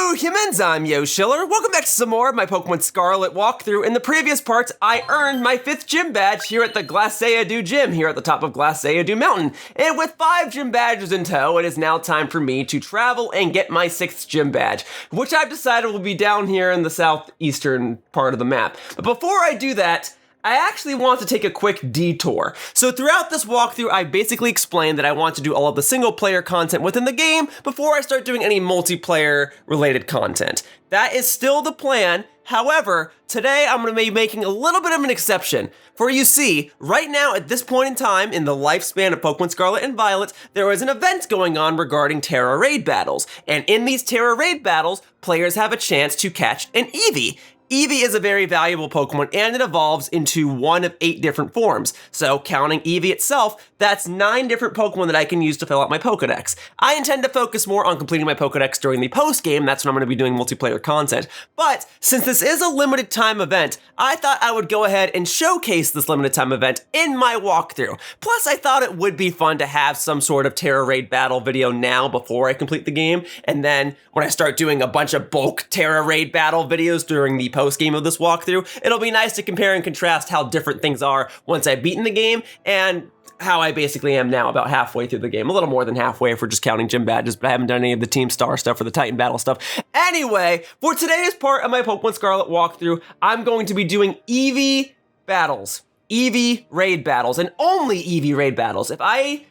Hello humans, I'm Yoshiller. Welcome back to some more of my Pokemon Scarlet walkthrough. In the previous parts, I earned my 5th gym badge here at the Glaceadu Gym, here at the top of Glaceadu Mountain. And with 5 gym badges in tow, it is now time for me to travel and get my 6th gym badge, which I've decided will be down here in the southeastern part of the map. But before I do that, I actually want to take a quick detour. So throughout this walkthrough, I basically explained that I want to do all of the single player content within the game before I start doing any multiplayer related content. That is still the plan. However, today I'm going to be making a little bit of an exception. For you see, right now at this point in time in the lifespan of Pokemon Scarlet and Violet, there is an event going on regarding Tera Raid Battles. And in these Tera Raid Battles, players have a chance to catch an Eevee. Eevee is a very valuable Pokemon, and it evolves into one of 8 different forms. So, counting Eevee itself, that's 9 different Pokemon that I can use to fill out my Pokedex. I intend to focus more on completing my Pokedex during the post-game, that's when I'm going to be doing multiplayer content. But, since this is a limited time event, I thought I would go ahead and showcase this limited time event in my walkthrough. Plus, I thought it would be fun to have some sort of Tera Raid Battle video now before I complete the game, and then when I start doing a bunch of bulk Tera Raid Battle videos during the post-game of this walkthrough, it'll be nice to compare and contrast how different things are once I've beaten the game and how I basically am now, about halfway through the game. A little more than halfway if we're just counting gym badges, but I haven't done any of the Team Star stuff or the Titan Battle stuff. Anyway, for today's part of my Pokemon Scarlet walkthrough, I'm going to be doing Eevee battles. Eevee Raid Battles, and only Eevee Raid Battles. If I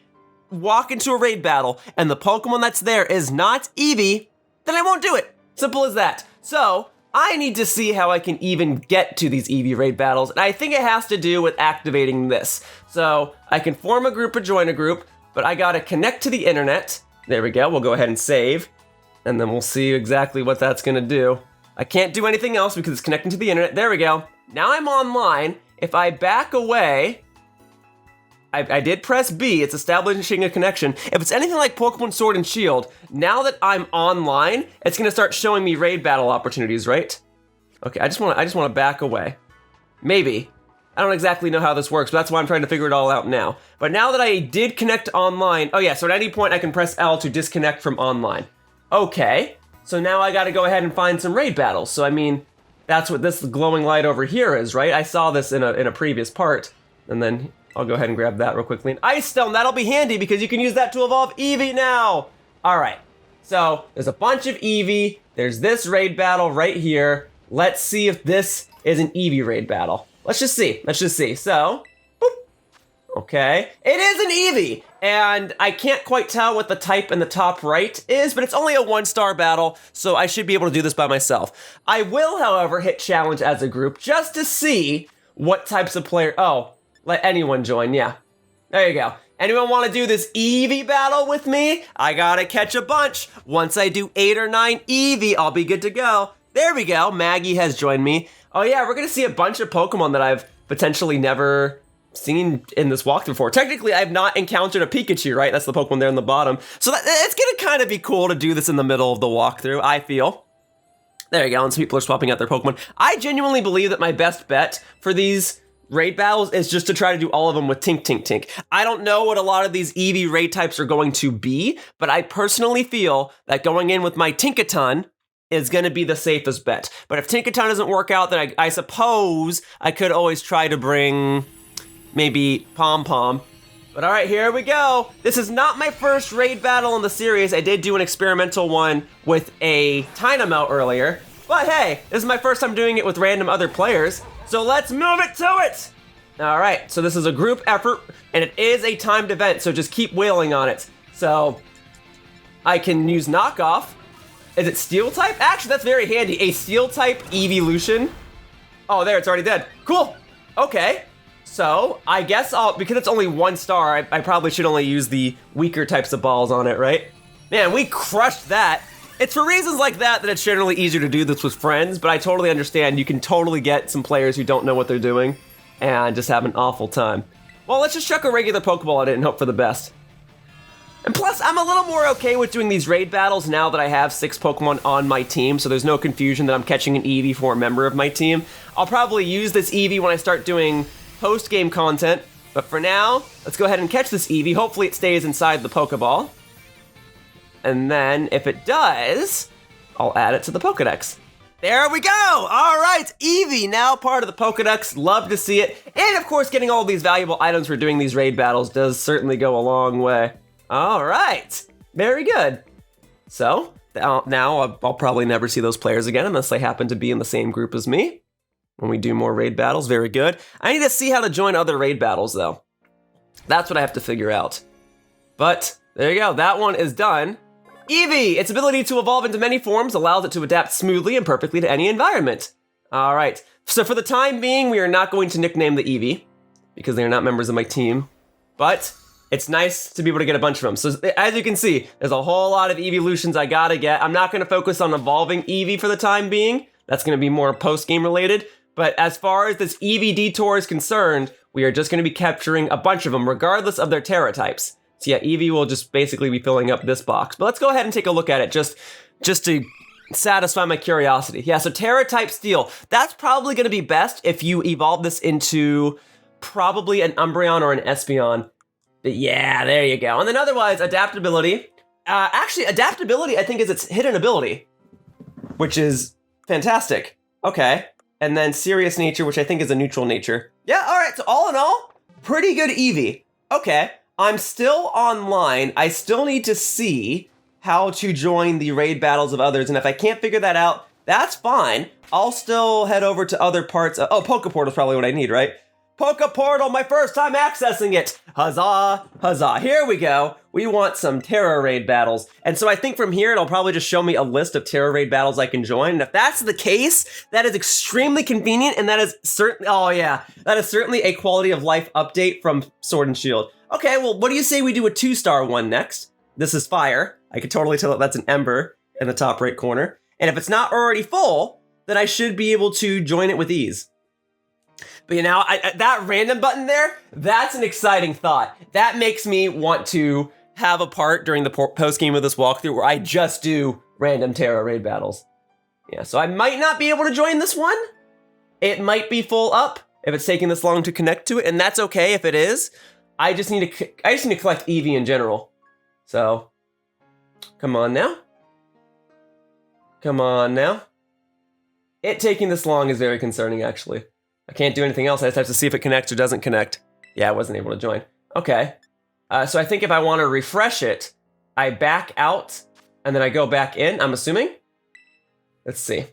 walk into a raid battle and the Pokemon that's there is not Eevee, then I won't do it. Simple as that. So, I need to see how I can even get to these Eevee Raid Battles, and I think it has to do with activating this. So, I can form a group or join a group, but I gotta connect to the internet. There we go, we'll go ahead and save, and then we'll see exactly what that's gonna do. I can't do anything else because it's connecting to the internet. There we go. Now I'm online. If I back away, I did press B, it's establishing a connection. If it's anything like Pokemon Sword and Shield, now that I'm online, it's gonna start showing me raid battle opportunities, right? Okay, I just wanna back away. Maybe. I don't exactly know how this works, but that's why I'm trying to figure it all out now. But now that I did connect online, oh yeah, so at any point I can press L to disconnect from online. Okay, so now I gotta go ahead and find some raid battles. So I mean, that's what this glowing light over here is, right? I saw this in a previous part, and then I'll go ahead and grab that real quickly. An Ice Stone, that'll be handy because you can use that to evolve Eevee now. All right, so there's a bunch of Eevee. There's this raid battle right here. Let's see if this is an Eevee raid battle. Let's just see. So, boop. Okay, it is an Eevee. And I can't quite tell what the type in the top right is, but it's only a 1-star battle, so I should be able to do this by myself. I will, however, hit challenge as a group just to see what types of player, oh, let anyone join, yeah. There you go. Anyone want to do this Eevee battle with me? I gotta catch a bunch. Once I do 8 or 9 Eevee, I'll be good to go. There we go, Maggie has joined me. Oh yeah, we're gonna see a bunch of Pokemon that I've potentially never seen in this walkthrough before. Technically, I've not encountered a Pikachu, right? That's the Pokemon there in the bottom. So it's gonna kind of be cool to do this in the middle of the walkthrough, I feel. There you go, and some people are swapping out their Pokemon. I genuinely believe that my best bet for these raid battles is just to try to do all of them with Tink Tink Tink. I don't know what a lot of these Eevee raid types are going to be, but I personally feel that going in with my Tinkaton is going to be the safest bet. But if Tinkaton doesn't work out, then I suppose I could always try to bring maybe Pom Pom. But all right, here we go. This is not my first raid battle in the series. I did do an experimental one with a Dynamo earlier. But hey, this is my first time doing it with random other players. So let's move it to it! All right, so this is a group effort, and it is a timed event, so just keep wailing on it. So, I can use knockoff. Is it steel type? Actually, that's very handy. A steel type Eeveelution. Oh, there, it's already dead. Cool, okay. So, I guess because it's only 1 star, I probably should only use the weaker types of balls on it, right? Man, we crushed that. It's for reasons like that it's generally easier to do this with friends, but I totally understand you can totally get some players who don't know what they're doing and just have an awful time. Well, let's just chuck a regular Pokeball at it and hope for the best. And plus, I'm a little more okay with doing these raid battles now that I have 6 Pokemon on my team, so there's no confusion that I'm catching an Eevee for a member of my team. I'll probably use this Eevee when I start doing post-game content, but for now, let's go ahead and catch this Eevee. Hopefully it stays inside the Pokeball. And then, if it does, I'll add it to the Pokedex. There we go! All right, Eevee, now part of the Pokedex. Love to see it. And of course, getting all these valuable items for doing these raid battles does certainly go a long way. All right, very good. So, now I'll probably never see those players again unless they happen to be in the same group as me. When we do more raid battles, very good. I need to see how to join other raid battles, though. That's what I have to figure out. But, there you go, that one is done. Eevee! Its ability to evolve into many forms allows it to adapt smoothly and perfectly to any environment. All right, so for the time being, we are not going to nickname the Eevee, because they are not members of my team. But, it's nice to be able to get a bunch of them. So, as you can see, there's a whole lot of Eeveelutions I gotta get. I'm not gonna focus on evolving Eevee for the time being. That's gonna be more post-game related. But as far as this Eevee Detour is concerned, we are just going to be capturing a bunch of them, regardless of their Tera types. So yeah, Eevee will just basically be filling up this box. But let's go ahead and take a look at it, just to satisfy my curiosity. Yeah, so Tera type Steel. That's probably going to be best if you evolve this into probably an Umbreon or an Espeon. But yeah, there you go. And then otherwise, adaptability. Actually, adaptability, I think, is its hidden ability, which is fantastic. Okay. And then Serious Nature, which I think is a neutral nature. Yeah, all right, so all in all, pretty good Eevee. Okay, I'm still online. I still need to see how to join the raid battles of others, and if I can't figure that out, that's fine. I'll still head over to other parts. Oh, Pokeportal is probably what I need, right? Pokeportal, my first time accessing it. Huzzah, huzzah. Here we go. We want some Tera Raid Battles. And so I think from here, it'll probably just show me a list of Tera Raid Battles I can join. And if that's the case, that is extremely convenient. And that is certainly, oh yeah, that is certainly a quality of life update from Sword and Shield. Okay, well, what do you say we do a 2-star one next? This is Fire. I can totally tell that that's an Ember in the top right corner. And if it's not already full, then I should be able to join it with ease. But you know, that random button there, that's an exciting thought. That makes me want to have a part during the post-game of this walkthrough where I just do random Tera Raid Battles. Yeah, so I might not be able to join this one. It might be full up if it's taking this long to connect to it, and that's okay if it is. I just need to collect Eevee in general. So, come on now. Come on now. It taking this long is very concerning, actually. I can't do anything else. I just have to see if it connects or doesn't connect. Yeah, I wasn't able to join. Okay. So I think if I want to refresh it, I back out and then I go back in, I'm assuming. Let's see.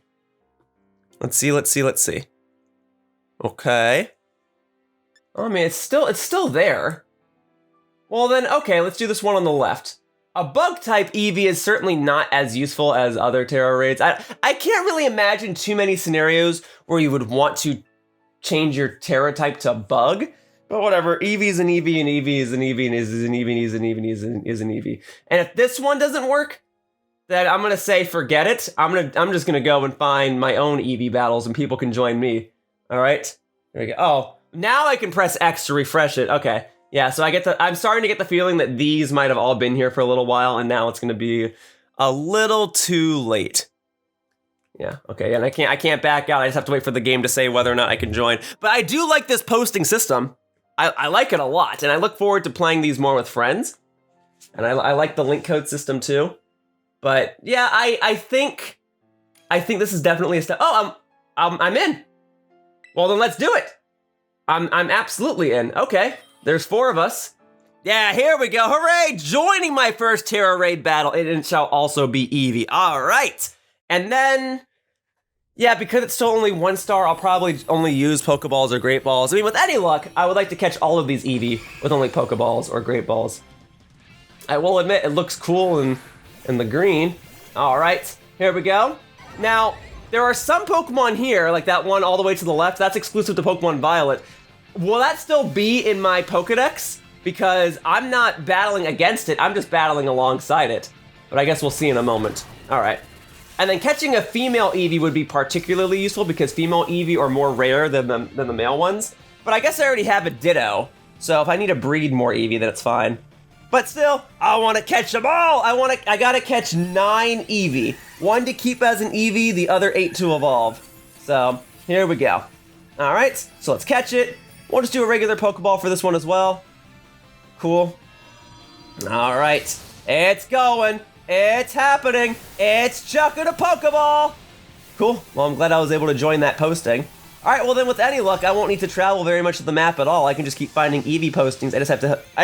Let's see. Okay. Oh, I mean, it's still there. Well then, okay, let's do this one on the left. A bug type Eevee is certainly not as useful as other Tera Raids. I can't really imagine too many scenarios where you would want to change your Tera type to bug, but whatever. Eevee's an Eevee, and Eevee is an Eevee, and is an Eevee, and is an Eevee, and is an Eevee. And if this one doesn't work, then I'm gonna say forget it. I'm just gonna go and find my own Eevee battles, and people can join me. All right, there we go. Oh, now I can press X to refresh it. Okay, yeah. So I'm starting to get the feeling that these might have all been here for a little while, and now it's gonna be a little too late. Yeah, okay, and I can't back out. I just have to wait for the game to say whether or not I can join. But I do like this posting system. I like it a lot, and I look forward to playing these more with friends. And I like the link code system too. But yeah, I think this is definitely a step. Oh, I'm in. Well, then let's do it. I'm absolutely in. Okay, there's 4 of us. Yeah, here we go. Hooray! Joining my first Tera Raid battle. It shall also be Eevee. All right. And then, yeah, because it's still only 1 star, I'll probably only use Pokeballs or Great Balls. I mean, with any luck, I would like to catch all of these Eevee with only Pokeballs or Great Balls. I will admit, it looks cool in the green. All right, here we go. Now, there are some Pokemon here, like that one all the way to the left. That's exclusive to Pokemon Violet. Will that still be in my Pokedex? Because I'm not battling against it, I'm just battling alongside it. But I guess we'll see in a moment. All right. And then catching a female Eevee would be particularly useful because female Eevee are more rare than the male ones. But I guess I already have a Ditto, so if I need to breed more Eevee, then it's fine. But still, I want to catch them all! I gotta catch 9 Eevee. 1 to keep as an Eevee, the other 8 to evolve. So, here we go. Alright, so let's catch it. We'll just do a regular Pokeball for this one as well. Cool. Alright, it's going. It's happening. It's chucking a Pokeball. Cool. Well, I'm glad I was able to join that posting. All right, well then with any luck, I won't need to travel very much of the map at all. I can just keep finding Eevee postings. I just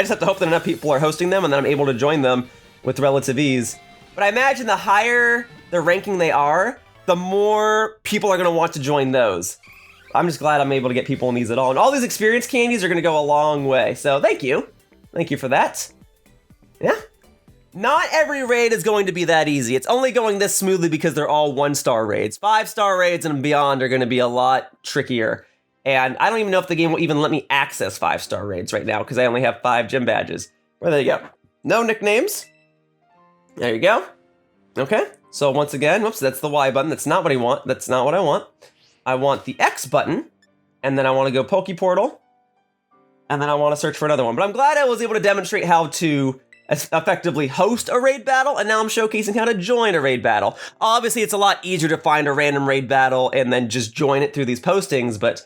have to hope that enough people are hosting them and then I'm able to join them with relative ease. But I imagine the higher the ranking they are, the more people are gonna want to join those. I'm just glad I'm able to get people in these at all. And all these experience candies are gonna go a long way. So thank you. Thank you for that. Yeah. Not every raid is going to be that easy. It's only going this smoothly because they're all 1-star raids. 5-star raids and beyond are going to be a lot trickier. And I don't even know if the game will even let me access 5-star raids right now because I only have 5 gym badges. Well, there you go. No nicknames. There you go. Okay. So once again, whoops, that's the Y button. That's not what I want. That's not what I want. I want the X button. And then I want to go Poke Portal. And then I want to search for another one. But I'm glad I was able to demonstrate how to effectively host a raid battle, and now I'm showcasing how to join a raid battle. Obviously, it's a lot easier to find a random raid battle and then just join it through these postings, but,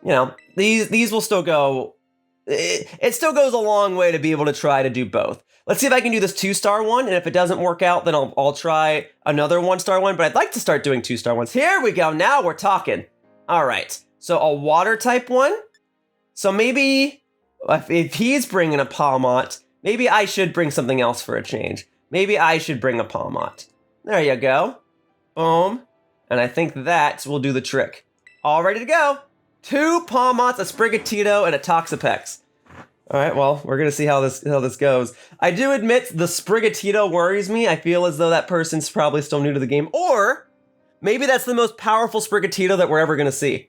you know, these will still go... It still goes a long way to be able to try to do both. Let's see if I can do this 2-star one, and if it doesn't work out, then I'll try another 1-star one, but I'd like to start doing 2-star ones. Here we go, now we're talking. All right, so a water type one. So maybe if he's bringing a Palmot, maybe I should bring something else for a change. Maybe I should bring a Palmot. There you go. Boom. And I think that will do the trick. All ready to go. 2 Palmots, a Sprigatito, and a Toxapex. All right, well, we're going to see how this goes. I do admit the Sprigatito worries me. I feel as though that person's probably still new to the game. Or maybe that's the most powerful Sprigatito that we're ever going to see.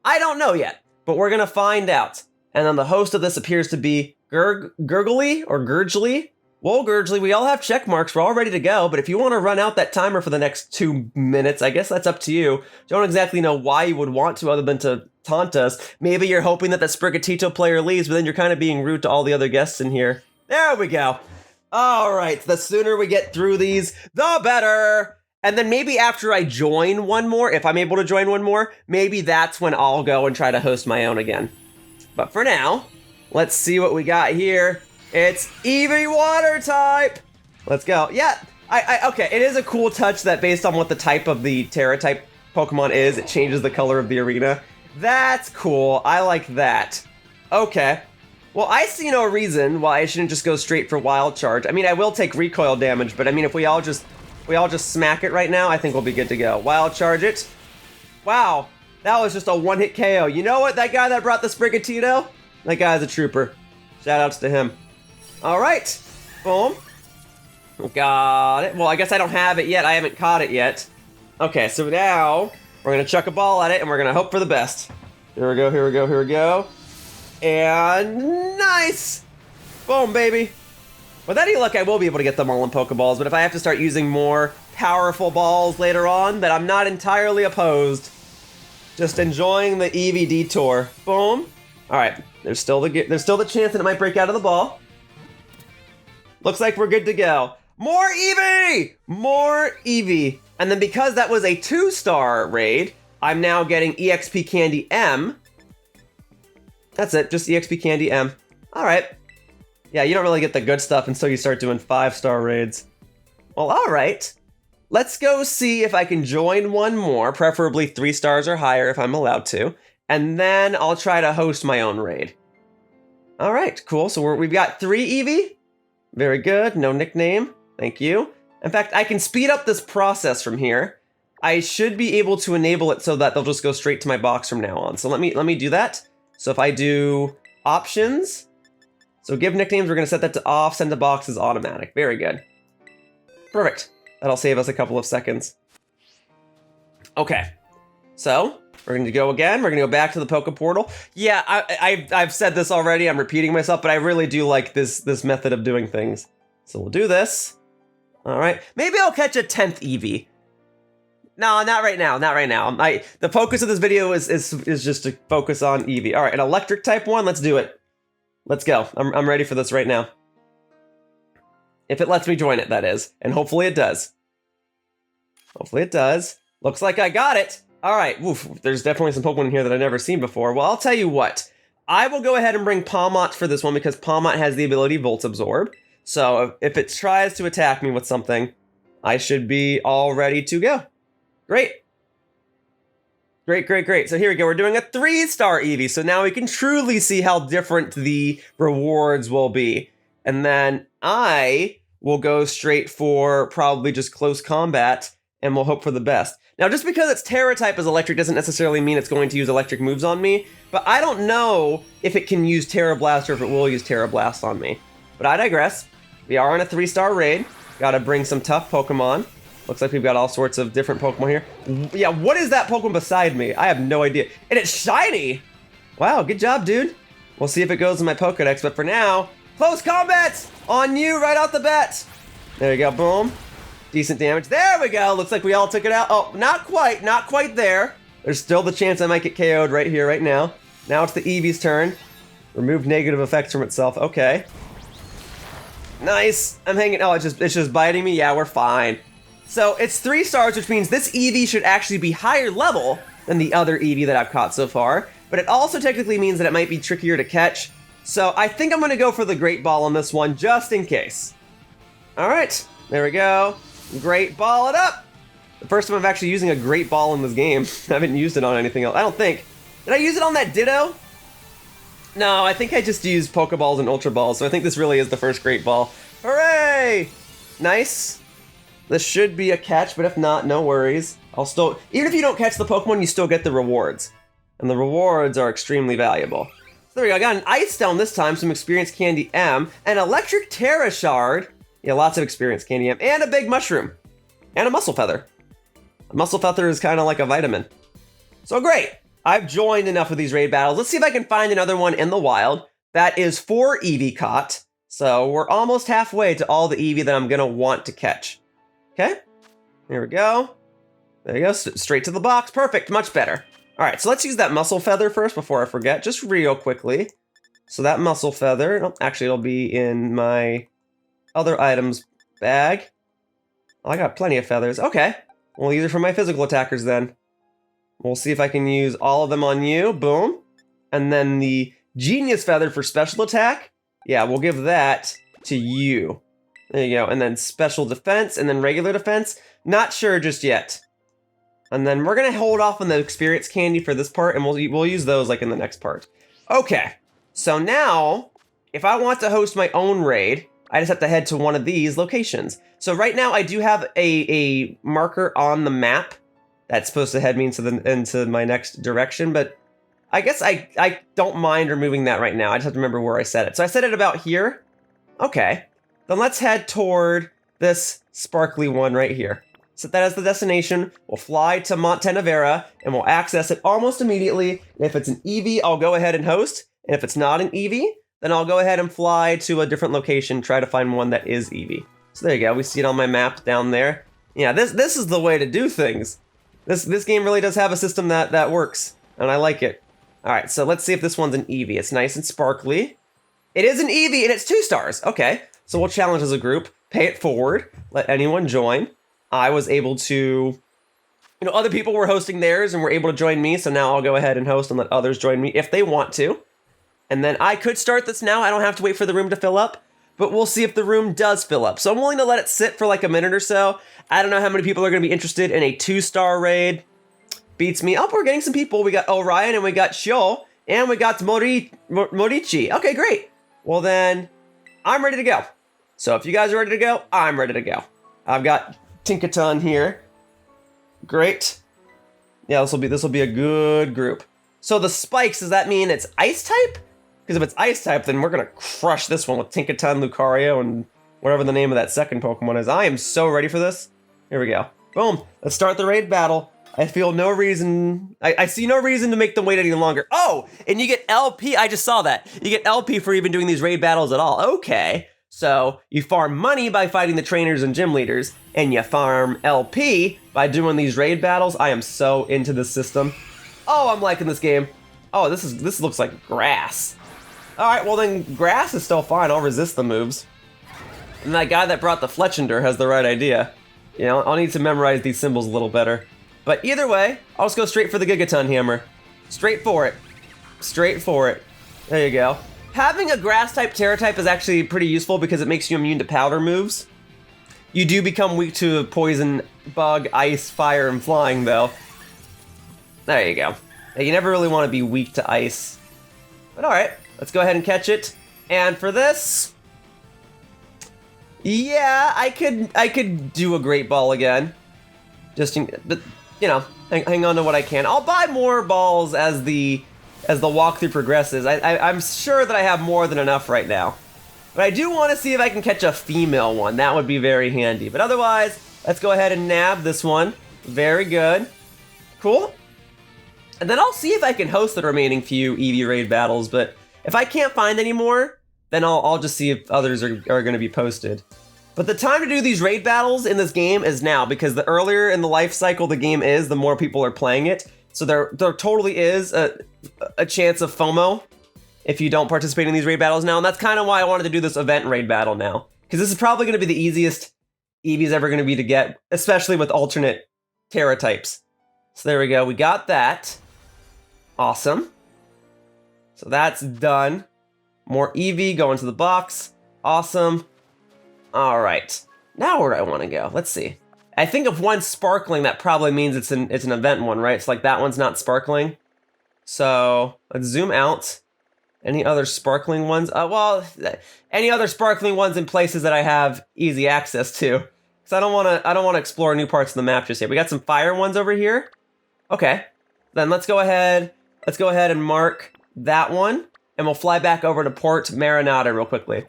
I don't know yet, but we're going to find out. And then the host of this appears to be Gurgly or Gurgly. Well, Gurgly, we all have check marks. We're all ready to go. But if you want to run out that timer for the next 2 minutes, I guess that's up to you. Don't exactly know why you would want to other than to taunt us. Maybe you're hoping that Sprigatito player leaves, but then you're kind of being rude to all the other guests in here. There we go. All right, the sooner we get through these, the better. And then maybe after I join one more, if I'm able to join one more, maybe that's when I'll go and try to host my own again. But for now, let's see what we got here. It's Eevee Water type. Let's go. Yeah, okay, it is a cool touch that based on what the type of the Tera type Pokemon is, it changes the color of the arena. That's cool. I like that. Okay. Well, I see no reason why I shouldn't just go straight for Wild Charge. I mean, I will take recoil damage, but I mean, if we all just smack it right now, I think we'll be good to go. Wild Charge it. Wow. That was just a one-hit KO. You know what? That guy that brought the Sprigatito? That guy's a trooper. Shoutouts to him. All right. Boom. Got it. Well, I guess I don't have it yet. I haven't caught it yet. Okay, so now we're going to chuck a ball at it, and we're going to hope for the best. Here we go, here we go, here we go. And nice! Boom, baby. With any luck, I will be able to get them all in Pokeballs, but if I have to start using more powerful balls later on, then I'm not entirely opposed. Just enjoying the Eevee Detour. Boom. All right, there's still the chance that it might break out of the ball. Looks like we're good to go. More Eevee! More Eevee. And then because that was a 2-star raid, I'm now getting EXP Candy M. That's it, just EXP Candy M. All right. Yeah, you don't really get the good stuff until you start doing 5-star raids. Well, all right. Let's go see if I can join one more, preferably 3 stars or higher if I'm allowed to. And then I'll try to host my own raid. All right, cool. So we've got 3 Eevee. Very good, no nickname. Thank you. In fact, I can speed up this process from here. I should be able to enable it so that they'll just go straight to my box from now on. So let me do that. So if I do options, so give nicknames, we're gonna set that to off, send to boxes automatic. Very good. Perfect. That'll save us a couple of seconds. Okay, so we're gonna go again. We're gonna go back to the Poke Portal. Yeah, I've said this already. I'm repeating myself, but I really do like this method of doing things. So we'll do this. All right, maybe I'll catch a 10th Eevee. No, not right now, not right now. The focus of this video is just to focus on Eevee. All right, an electric type one, let's do it. Let's go, I'm ready for this right now. If it lets me join it, that is, and hopefully it does. Hopefully it does. Looks like I got it. All right, woof, there's definitely some Pokemon in here that I've never seen before. Well, I'll tell you what. I will go ahead and bring Palmot for this one because Palmot has the ability Volt Absorb. So if it tries to attack me with something, I should be all ready to go. Great. Great, great, great. So here we go. We're doing a 3-star Eevee. So now we can truly see how different the rewards will be. And then I will go straight for probably just close combat, and we'll hope for the best. Now, just because its Tera type is electric doesn't necessarily mean it's going to use electric moves on me, but I don't know if it can use Tera Blast or if it will use Tera Blast on me. But I digress. We are on a 3-star raid. Gotta bring some tough Pokemon. Looks like we've got all sorts of different Pokemon here. Yeah, what is that Pokemon beside me? I have no idea. And it's shiny! Wow, good job, dude. We'll see if it goes in my Pokedex, but for now, close combat on you right out the bat. There you go, boom. Decent damage. There we go. Looks like we all took it out. Oh, not quite there. There's still the chance I might get KO'd right here, right now. Now it's the Eevee's turn. Remove negative effects from itself. Okay. Nice. I'm hanging. Oh, it's just biting me. Yeah, we're fine. So it's 3 stars, which means this Eevee should actually be higher level than the other Eevee that I've caught so far. But it also technically means that it might be trickier to catch. So I think I'm going to go for the Great Ball on this one, just in case. All right. There we go. Great Ball it up. The first time I'm actually using a Great Ball in this game. I haven't used it on anything else. I don't think. Did I use it on that Ditto? No, I think I just used Pokeballs and Ultra Balls, so I think this really is the first Great Ball. Hooray! Nice. This should be a catch, but if not, no worries. I'll still... Even if you don't catch the Pokemon, you still get the rewards. And the rewards are extremely valuable. So there we go. I got an Ice Stone this time, some Experience Candy M, an Electric Tera Shard. Yeah, lots of Experience Candy M, and a Big Mushroom. And a Muscle Feather. A Muscle Feather is kind of like a vitamin. So great! I've joined enough of these raid battles. Let's see if I can find another one in the wild. That is 4 Eevee caught. So we're almost halfway to all the Eevee that I'm going to want to catch. Okay, here we go. There you go, straight to the box. Perfect, much better. All right, so let's use that Muscle Feather first before I forget, just real quickly. So that Muscle Feather, oh, actually it'll be in my other items bag. Oh, I got plenty of feathers. Okay, well, these are for my physical attackers then. We'll see if I can use all of them on you. Boom. And then the Genius Feather for special attack. Yeah, we'll give that to you. There you go. And then special defense and then regular defense. Not sure just yet. And then we're going to hold off on the experience candy for this part, and we'll use those like in the next part. Okay. So now, if I want to host my own raid, I just have to head to one of these locations. So right now I do have a marker on the map that's supposed to head me into my next direction, but I guess I don't mind removing that right now. I just have to remember where I set it. So I set it about here. Okay. Then let's head toward this sparkly one right here. Set that as the destination. We'll fly to Mont Tenevera, and we'll access it almost immediately. And if it's an Eevee, I'll go ahead and host. And if it's not an Eevee, then I'll go ahead and fly to a different location, try to find one that is Eevee. So there you go. We see it on my map down there. Yeah, this is the way to do things. This game really does have a system that works, and I like it. All right, so let's see if this one's an Eevee. It's nice and sparkly. It is an Eevee, and it's 2 stars. Okay, so we'll challenge as a group. Pay it forward. Let anyone join. I was able to... other people were hosting theirs and were able to join me, so now I'll go ahead and host and let others join me if they want to. And then I could start this now. I don't have to wait for the room to fill up, but we'll see if the room does fill up. So I'm willing to let it sit for like a minute or so. I don't know how many people are going to be interested in a 2-star raid. Beats me. Oh, we're getting some people. We got Orion and we got Shio and we got Morichi. Okay, great. Well then, I'm ready to go. So if you guys are ready to go, I'm ready to go. I've got Tinkaton here. Great. Yeah, this will be a good group. So the spikes, does that mean it's ice type? Because if it's ice type, then we're going to crush this one with Tinkaton, Lucario, and whatever the name of that second Pokemon is. I am so ready for this. Here we go. Boom. Let's start the raid battle. I feel no reason... I see no reason to make them wait any longer. Oh, and you get LP. I just saw that. You get LP for even doing these raid battles at all. Okay. So you farm money by fighting the trainers and gym leaders, and you farm LP by doing these raid battles. I am so into this system. Oh, I'm liking this game. Oh, this looks like grass. All right, well then grass is still fine. I'll resist the moves. And that guy that brought the Fletchinder has the right idea. I'll need to memorize these symbols a little better. But either way, I'll just go straight for the Gigaton Hammer. Straight for it. Straight for it. There you go. Having a grass-type Tera type is actually pretty useful because it makes you immune to powder moves. You do become weak to poison, bug, ice, fire, and flying, though. There you go. You never really want to be weak to ice. But alright, let's go ahead and catch it. And for this... yeah, I could do a Great Ball again. But, you know, hang on to what I can. I'll buy more balls as the walkthrough progresses. I'm sure that I have more than enough right now. But I do want to see if I can catch a female one. That would be very handy. But otherwise, let's go ahead and nab this one. Very good. Cool. And then I'll see if I can host the remaining few Eevee Raid Battles. But if I can't find any more, then I'll just see if others are going to be posted. But the time to do these raid battles in this game is now, because the earlier in the life cycle the game is, the more people are playing it. So there totally is a chance of FOMO if you don't participate in these raid battles now. And that's kind of why I wanted to do this event raid battle now. Because this is probably going to be the easiest Eevee's ever going to be to get, especially with alternate Tera types. So there we go, we got that. Awesome. So that's done. More Eevee going to the box. Awesome. All right. Now where do I want to go? Let's see. I think if one's sparkling, that probably means it's an event one, right? It's like that one's not sparkling. So let's zoom out. Any other sparkling ones? Well, any other sparkling ones in places that I have easy access to. Because I don't want to explore new parts of the map just yet. We got some fire ones over here. Okay. Then let's go ahead and mark that one. And we'll fly back over to Port Marinata real quickly.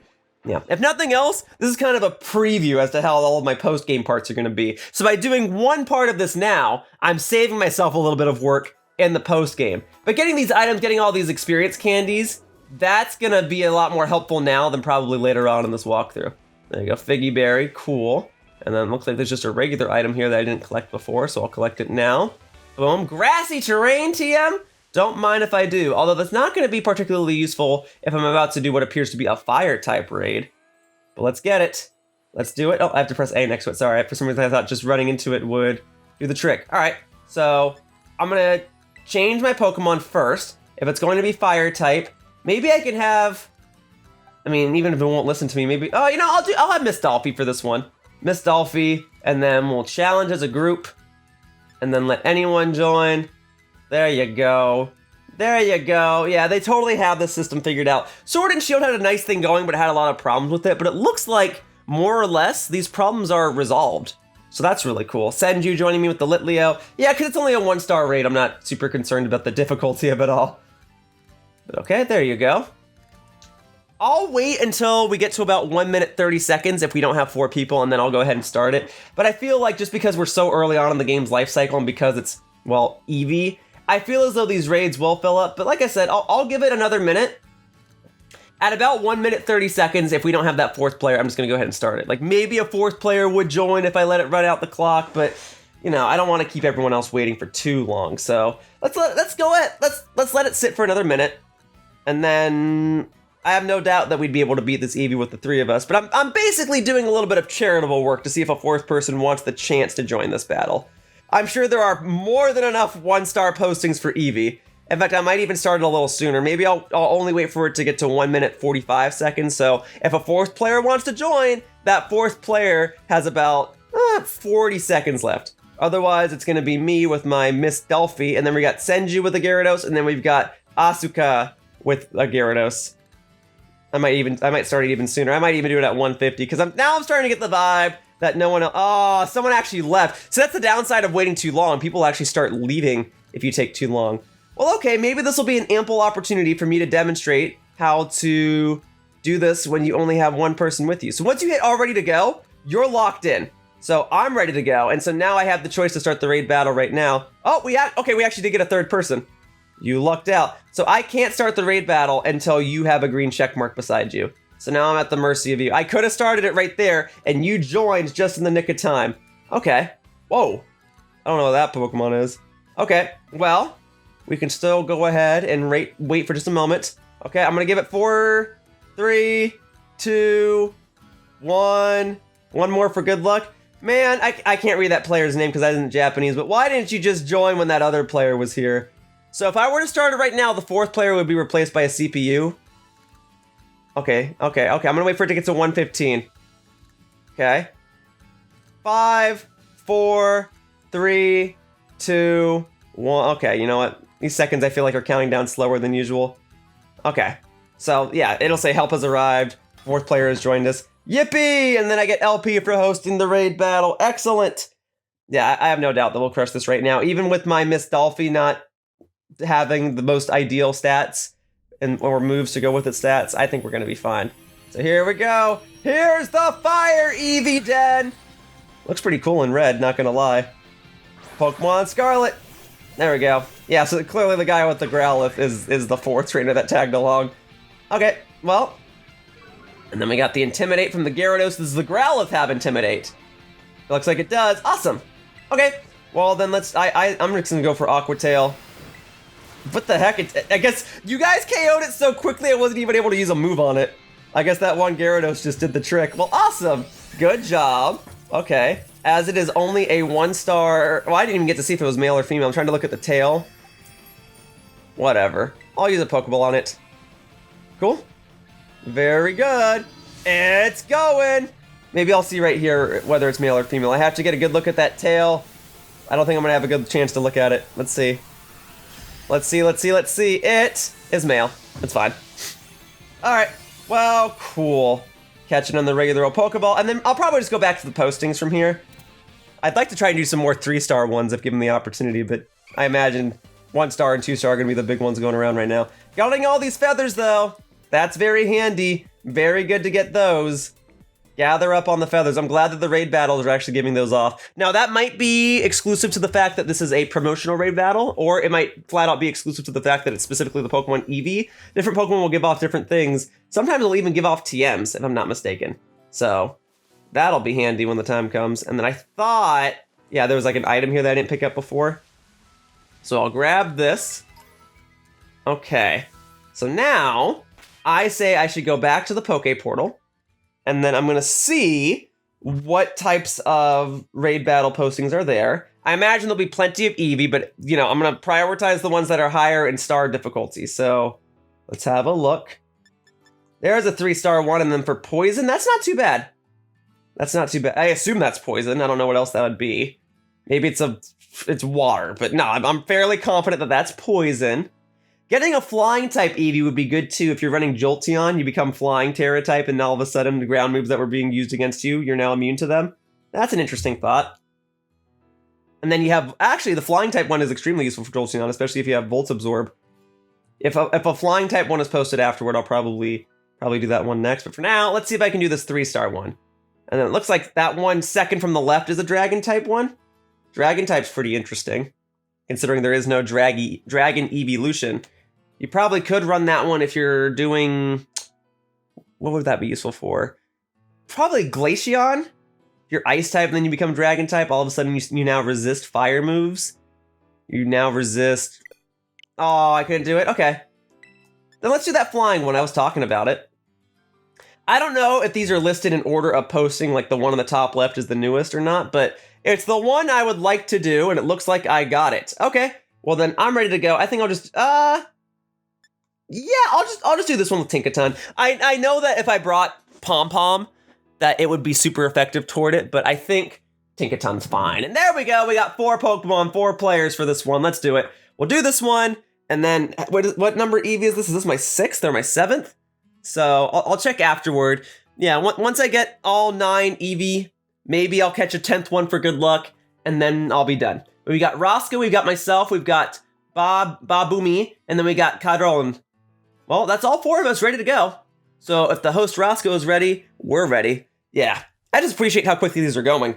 Yeah. If nothing else, this is kind of a preview as to how all of my post-game parts are going to be. So by doing one part of this now, I'm saving myself a little bit of work in the post-game. But getting these items, getting all these experience candies, that's going to be a lot more helpful now than probably later on in this walkthrough. There you go, Figgy Berry, cool. And then it looks like there's just a regular item here that I didn't collect before, so I'll collect it now. Boom, grassy terrain, TM. Don't mind if I do, although that's not going to be particularly useful if I'm about to do what appears to be a fire-type raid. But let's get it. Let's do it. Oh, I have to press A next to it. Sorry, for some reason I thought just running into it would do the trick. All right, so I'm going to change my Pokemon first. If it's going to be fire-type, maybe I can have... I mean, even if it won't listen to me, maybe... Oh, you know, I'll have Miss Dolphy for this one. Miss Dolphy, and then we'll challenge as a group, and then let anyone join. There you go. There you go. Yeah, they totally have this system figured out. Sword and Shield had a nice thing going, but it had a lot of problems with it. But it looks like, more or less, these problems are resolved. So that's really cool. Senju joining me with the Litleo. Yeah, because it's only a 1-star raid. I'm not super concerned about the difficulty of it all. But okay, there you go. I'll wait until we get to about 1 minute 30 seconds if we don't have 4 people, and then I'll go ahead and start it. But I feel like just because we're so early on in the game's life cycle and because it's, well, Eevee, I feel as though these raids will fill up, but like I said, I'll give it another minute. At about 1 minute 30 seconds, if we don't have that 4th player, I'm just gonna go ahead and start it. Like maybe a 4th player would join if I let it run out the clock, but you know, I don't want to keep everyone else waiting for too long. So let's let it sit for another minute, and then I have no doubt that we'd be able to beat this Eevee with the 3 of us. But I'm basically doing a little bit of charitable work to see if a 4th person wants the chance to join this battle. I'm sure there are more than enough 1-star postings for Eevee. In fact, I might even start it a little sooner. Maybe I'll only wait for it to get to 1 minute 45 seconds. So if a 4th player wants to join, that 4th player has about 40 seconds left. Otherwise, it's going to be me with my Miss Delphi, and then we got Senju with a Gyarados, and then we've got Asuka with a Gyarados. I might start it even sooner. I might even do it at 150 because I'm starting to get the vibe that no one else... Oh, someone actually left. So that's the downside of waiting too long. People actually start leaving if you take too long. Well, okay, maybe this will be an ample opportunity for me to demonstrate how to do this when you only have one person with you. So once you hit all ready to go, you're locked in. So I'm ready to go, and so now I have the choice to start the raid battle right now. Oh, we actually did get a 3rd person. You lucked out. So I can't start the raid battle until you have a green check mark beside you. So now I'm at the mercy of you. I could have started it right there, and you joined just in the nick of time. Okay. Whoa. I don't know what that Pokemon is. Okay, well, we can still go ahead and wait for just a moment. Okay, I'm gonna give it 4, 3, 2, 1. One more for good luck. Man, I can't read that player's name because I isn't Japanese, but why didn't you just join when that other player was here? So if I were to start it right now, the 4th player would be replaced by a CPU. Okay. I'm gonna wait for it to get to 115. Okay. 5, 4, 3, 2, 1. Okay, you know what? These seconds I feel like are counting down slower than usual. Okay. So, yeah, it'll say help has arrived. 4th player has joined us. Yippee! And then I get LP for hosting the raid battle. Excellent! Yeah, I have no doubt that we'll crush this right now. Even with my Miss Dolphy not having the most ideal stats or moves to go with its stats, I think we're going to be fine. So here we go. Here's the fire Eevee Den! Looks pretty cool in red, not going to lie. Pokemon Scarlet. There we go. Yeah, so clearly the guy with the Growlithe is the 4th trainer that tagged along. Okay, well. And then we got the Intimidate from the Gyarados. Does the Growlithe have Intimidate? It looks like it does. Awesome. Okay, well then I'm just gonna go for Aqua Tail. What the heck? I guess you guys KO'd it so quickly I wasn't even able to use a move on it. I guess that one Gyarados just did the trick. Well, awesome. Good job. Okay. As it is only a 1-star... Well, I didn't even get to see if it was male or female. I'm trying to look at the tail. Whatever. I'll use a Pokeball on it. Cool. Very good. It's going. Maybe I'll see right here whether it's male or female. I have to get a good look at that tail. I don't think I'm going to have a good chance to look at it. Let's see. Let's see. It is male. It's fine. Alright. Well, cool. Catching on the regular old Pokeball. And then I'll probably just go back to the postings from here. I'd like to try and do some more 3-star ones if given the opportunity, but I imagine 1-star and 2-star are going to be the big ones going around right now. Getting all these feathers, though. That's very handy. Very good to get those. Gather up on the feathers. I'm glad that the raid battles are actually giving those off. Now, that might be exclusive to the fact that this is a promotional raid battle, or it might flat out be exclusive to the fact that it's specifically the Pokemon Eevee. Different Pokemon will give off different things. Sometimes they'll even give off TMs, if I'm not mistaken. So, that'll be handy when the time comes. And then I thought, yeah, there was like an item here that I didn't pick up before. So I'll grab this. Okay. So now, I say I should go back to the Poke Portal. And then I'm going to see what types of raid battle postings are there. I imagine there'll be plenty of Eevee, but, you know, I'm going to prioritize the ones that are higher in star difficulty. So, let's have a look. There's a 3-star one, and then for Poison, that's not too bad. That's not too bad. I assume that's Poison. I don't know what else that would be. Maybe it's water, but no, I'm fairly confident that that's Poison. Getting a flying type Eevee would be good too. If you're running Jolteon, you become flying Tera type, and all of a sudden the ground moves that were being used against you, you're now immune to them. That's an interesting thought. And then you have, actually the flying type one is extremely useful for Jolteon, especially if you have Volt Absorb. If a flying type one is posted afterward, I'll probably do that one next. But for now, let's see if I can do this 3-star one. And then it looks like that one second from the left is a dragon type one. Dragon type's pretty interesting, considering there is no dragon evolution. You probably could run that one if you're doing... What would that be useful for? Probably Glaceon. If you're ice type and then you become dragon type, all of a sudden you now resist fire moves. You now resist... Oh, I couldn't do it? Okay. Then let's do that flying one. I was talking about it. I don't know if these are listed in order of posting, like the one on the top left is the newest or not, but it's the one I would like to do, and it looks like I got it. Okay. Well, then I'm ready to go. I think I'll just... Yeah, I'll just do this one with Tinkaton. I know that if I brought Pom Pom, that it would be super effective toward it, but I think Tinkaton's fine. And there we go. We got 4 Pokemon, 4 players for this one. Let's do it. We'll do this one, and then what number Eevee is this? Is this my 6th or my 7th? So I'll check afterward. Yeah, once I get all 9 Eevee, maybe I'll catch a 10th one for good luck, and then I'll be done. We got Roscoe, we've got myself, we've got Babumi, and then we got Kadron. Well, that's all 4 of us ready to go. So if the host Roscoe is ready, we're ready. Yeah, I just appreciate how quickly these are going.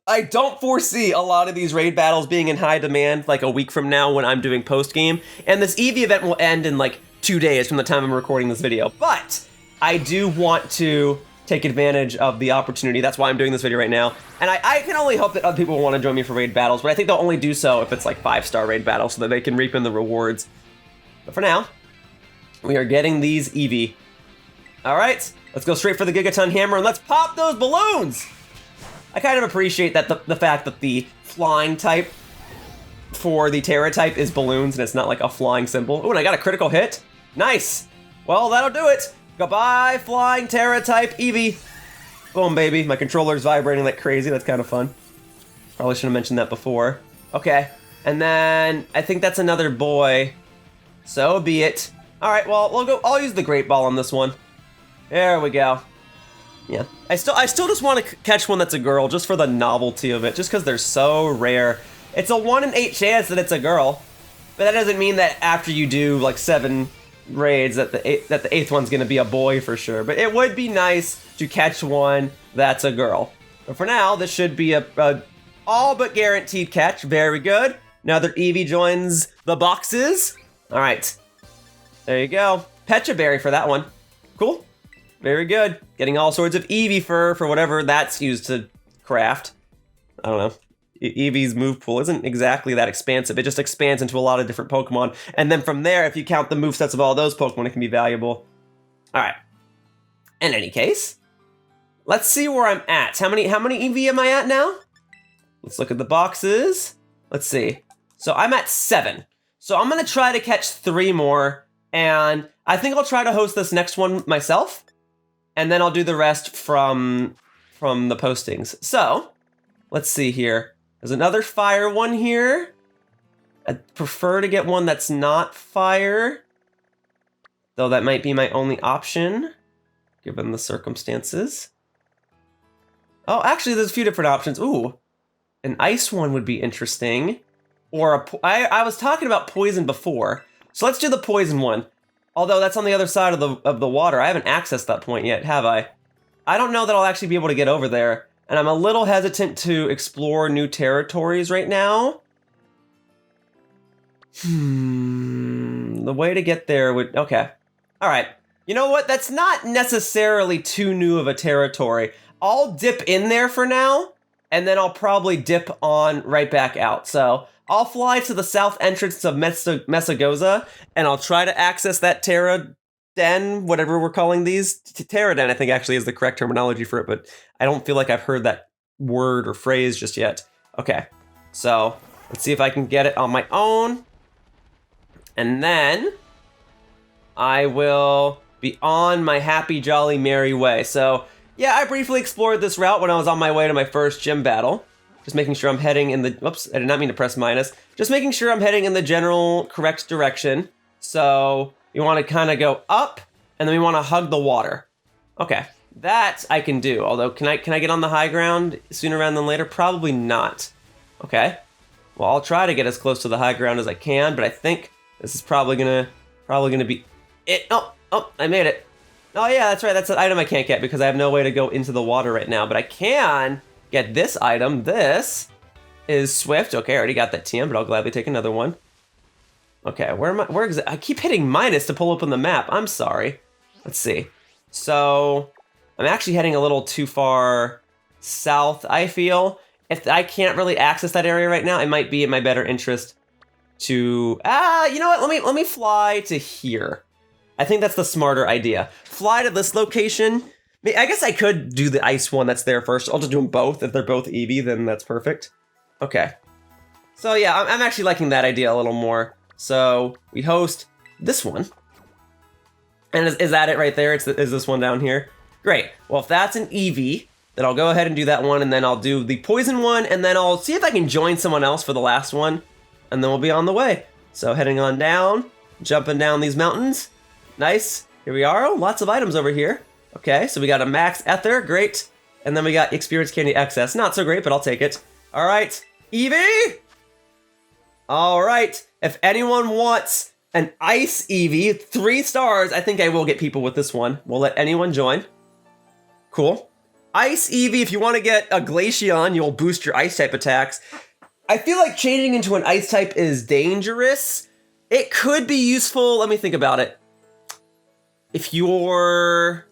I don't foresee a lot of these raid battles being in high demand like a week from now when I'm doing post-game. And this Eevee event will end in like 2 days from the time I'm recording this video. But I do want to take advantage of the opportunity. That's why I'm doing this video right now. And I can only hope that other people will want to join me for raid battles, but I think they'll only do so if it's like 5-star raid battles so that they can reap in the rewards. But for now, we are getting these Eevee. All right, let's go straight for the Gigaton Hammer and let's pop those balloons. I kind of appreciate that the fact that the flying type for the Tera type is balloons and it's not like a flying symbol. Oh, and I got a critical hit. Nice. Well, that'll do it. Goodbye, flying Tera type Eevee. Boom, baby. My controller's vibrating like crazy. That's kind of fun. Probably should have mentioned that before. Okay. And then I think that's another boy. So be it. All right, well, I'll use the Great Ball on this one. There we go. Yeah. I still just want to catch one that's a girl just for the novelty of it, just because they're so rare. It's a 1 in 8 chance that it's a girl. But that doesn't mean that after you do like 7 raids that the 8th one's gonna be a boy for sure. But it would be nice to catch one that's a girl. But for now, this should be a all but guaranteed catch. Very good. Another Eevee joins the boxes. All right. There you go. Pecha Berry for that one. Cool. Very good. Getting all sorts of Eevee fur for whatever that's used to craft. I don't know. Eevee's move pool isn't exactly that expansive. It just expands into a lot of different Pokemon. And then from there, if you count the movesets of all those Pokemon, it can be valuable. All right. In any case, let's see where I'm at. How many Eevee am I at now? Let's look at the boxes. Let's see. So I'm at 7. So I'm going to try to catch 3 more. And I think I'll try to host this next one myself. And then I'll do the rest from the postings. So let's see here. There's another fire one here. I'd prefer to get one that's not fire, though that might be my only option, given the circumstances. Oh, actually, there's a few different options. Ooh, an ice one would be interesting. Or I was talking about poison before, so let's do the poison one. Although that's on the other side of the water. I haven't accessed that point yet, have I? I don't know that I'll actually be able to get over there. And I'm a little hesitant to explore new territories right now. The way to get there would... Okay. All right. You know what? That's not necessarily too new of a territory. I'll dip in there for now, and then I'll probably dip on right back out. So I'll fly to the south entrance of Mesagoza, and I'll try to access that Tera Den, whatever we're calling these. Tera Den, I think, actually is the correct terminology for it, but I don't feel like I've heard that word or phrase just yet. Okay, so let's see if I can get it on my own. And then I will be on my happy, jolly, merry way. So yeah, I briefly explored this route when I was on my way to my first gym battle. Just making sure I'm heading in the... Whoops, I did not mean to press minus. Just making sure I'm heading in the general correct direction. So you want to kind of go up, and then we want to hug the water. Okay, that I can do. Although, can I get on the high ground sooner rather than later? Probably not. Okay. Well, I'll try to get as close to the high ground as I can, but I think this is probably gonna be it. Oh, I made it. Oh yeah, that's right. That's an item I can't get because I have no way to go into the water right now. But I can get this item. This is Swift. Okay, I already got that TM, but I'll gladly take another one. Okay, where am I? I keep hitting minus to pull open the map. I'm sorry. Let's see. So I'm actually heading a little too far south, I feel. If I can't really access that area right now, it might be in my better interest to... you know what? Let me fly to here. I think that's the smarter idea. Fly to this location. I guess I could do the ice one that's there first. I'll just do them both. If they're both Eevee, then that's perfect. Okay. So yeah, I'm actually liking that idea a little more. So we host this one. And is that it right there? Is this one down here? Great. Well, if that's an Eevee, then I'll go ahead and do that one, and then I'll do the poison one, and then I'll see if I can join someone else for the last one, and then we'll be on the way. So heading on down, jumping down these mountains. Nice. Here we are. Oh, lots of items over here. Okay, so we got a max ether. Great. And then we got experience candy excess. Not so great, but I'll take it. All right. Eevee! All right. If anyone wants an ice Eevee, 3 stars, I think I will get people with this one. We'll let anyone join. Cool. Ice Eevee, if you want to get a Glaceon, you'll boost your ice type attacks. I feel like changing into an ice type is dangerous. It could be useful. Let me think about it. If you're...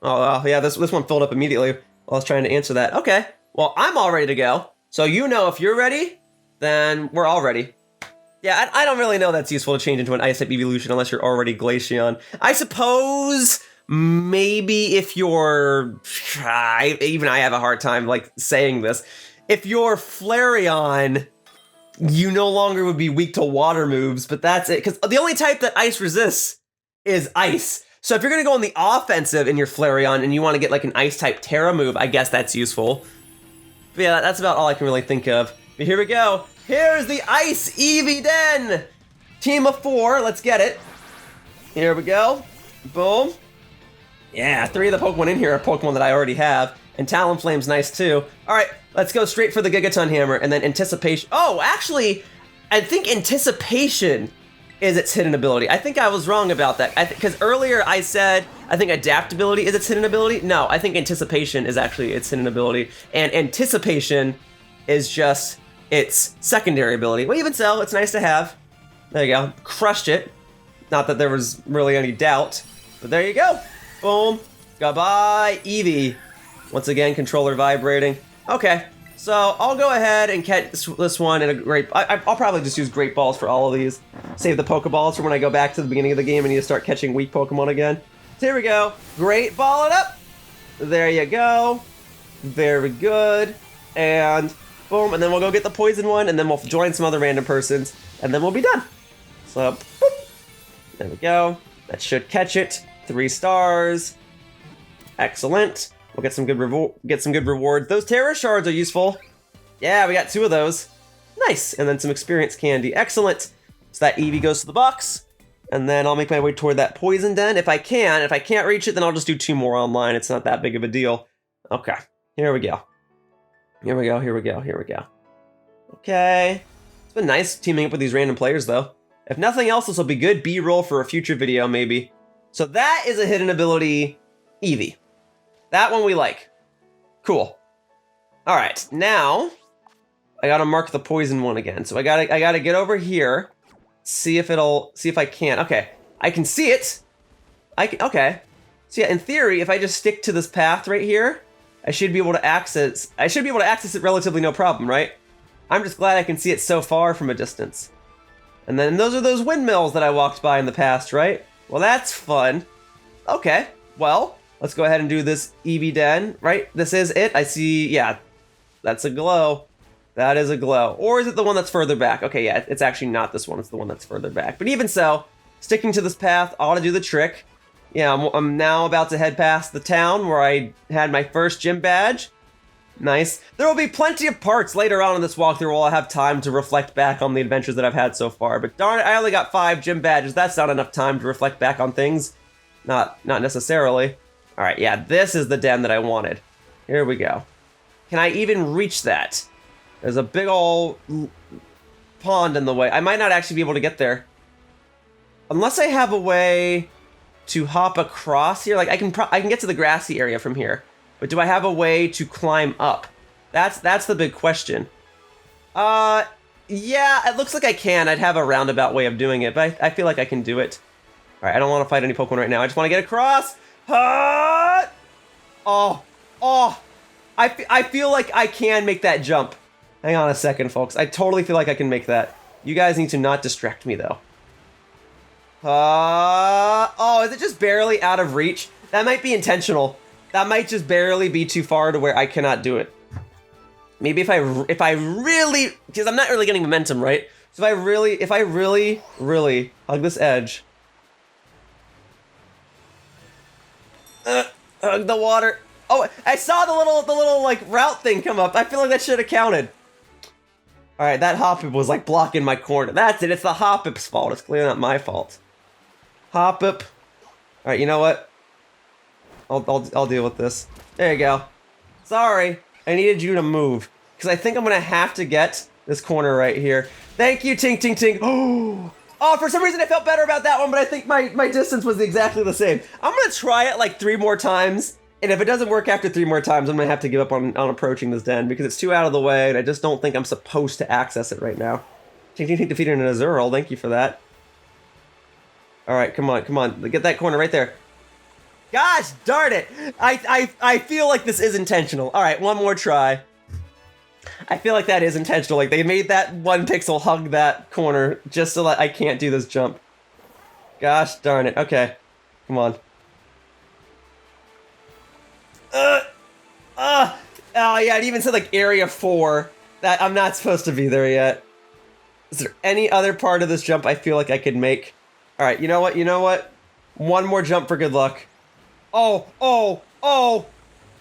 Oh, yeah, this one filled up immediately while I was trying to answer that. Okay, well, I'm all ready to go. So you know if you're ready, then we're all ready. Yeah, I don't really know that's useful to change into an ice type evolution unless you're already Glaceon. I suppose maybe if you're... even I have a hard time, like, saying this. If you're Flareon, you no longer would be weak to water moves, but that's it. Because the only type that ice resists is ice. So if you're going to go on the offensive in your Flareon and you want to get like an ice-type Tera move, I guess that's useful. But yeah, that's about all I can really think of. But here we go. Here's the Ice Eevee Den! Team of 4, let's get it. Here we go. Boom. Yeah, 3 of the Pokemon in here are Pokemon that I already have. And Talonflame's nice too. Alright, let's go straight for the Gigaton Hammer and then Anticipation. Oh, actually, I think Anticipation is its hidden ability. I think I was wrong about that. Because earlier I said, I think Adaptability is its hidden ability. No, I think Anticipation is actually its hidden ability. And Anticipation is just its secondary ability. Well, even so, it's nice to have. There you go. Crushed it. Not that there was really any doubt. But there you go. Boom. Goodbye, Eevee. Once again, controller vibrating. Okay. So I'll go ahead and catch this one in a great... I'll probably just use Great Balls for all of these. Save the Pokeballs for when I go back to the beginning of the game and need to start catching weak Pokemon again. So here we go. Great Ball it up. There you go. Very good. And boom. And then we'll go get the poison one. And then we'll join some other random persons. And then we'll be done. So, boop. There we go. That should catch it. 3 stars. Excellent. We'll get some good rewards. Those Tera Shards are useful. Yeah, we got 2 of those. Nice. And then some experience candy. Excellent. So that Eevee goes to the box. And then I'll make my way toward that Poison Den if I can. If I can't reach it, then I'll just do 2 more online. It's not that big of a deal. Okay. Here we go. Here we go. Here we go. Here we go. Okay. It's been nice teaming up with these random players, though. If nothing else, this will be good B-roll for a future video, maybe. So that is a hidden ability Eevee. That one we like. Cool. All right, now I gotta mark the poison one again. So I gotta get over here, see if I can. Okay, I can see it. Okay. So yeah, in theory, if I just stick to this path right here, I should be able to access it relatively no problem, right? I'm just glad I can see it so far from a distance. And then those are those windmills that I walked by in the past, right? Well, that's fun. Okay, well, let's go ahead and do this Eevee Den, right? This is it. I see, yeah, that's a glow. That is a glow. Or is it the one that's further back? Okay, yeah, it's actually not this one. It's the one that's further back. But even so, sticking to this path ought to do the trick. Yeah, I'm now about to head past the town where I had my first gym badge. Nice. There will be plenty of parts later on in this walkthrough where I'll have time to reflect back on the adventures that I've had so far. But darn it, I only got 5 gym badges. That's not enough time to reflect back on things. Not necessarily. All right, yeah, this is the den that I wanted. Here we go. Can I even reach that? There's a big ol' pond in the way. I might not actually be able to get there. Unless I have a way to hop across here. Like, I can get to the grassy area from here. But do I have a way to climb up? That's the big question. Yeah, it looks like I can. I'd have a roundabout way of doing it, but I feel like I can do it. All right, I don't want to fight any Pokemon right now. I just want to get across. Oh, I feel like I can make that jump. Hang on a second, folks. I totally feel like I can make that. You guys need to not distract me, though. Oh, is it just barely out of reach? That might be intentional. That might just barely be too far to where I cannot do it. Maybe if I really, because I'm not really getting momentum, right? So if I really hug this edge. Hug the water. Oh, I saw the little like route thing come up. I feel like that should have counted. All right, that Hoppip was like blocking my corner. That's it. It's the Hoppip's fault. It's clearly not my fault. Hoppip. All right, you know what? I'll deal with this. There you go. Sorry, I needed you to move because I think I'm gonna have to get this corner right here. Thank you, Tink Tink Tink. Oh, for some reason I felt better about that one, but I think my distance was exactly the same. I'm gonna try it like 3 more times, and if it doesn't work after 3 more times, I'm gonna have to give up on approaching this den because it's too out of the way, and I just don't think I'm supposed to access it right now. Tink Tink Tink defeated an Azurill. Thank you for that. All right, come on, get that corner right there. Gosh darn it! I feel like this is intentional. All right, one more try. I feel like that is intentional. Like they made that 1 pixel hug that corner just so that I can't do this jump. Gosh darn it. Okay, come on. Oh yeah, it even said like area 4. That I'm not supposed to be there yet. Is there any other part of this jump I feel like I could make? All right, you know what? One more jump for good luck. Oh, oh, oh.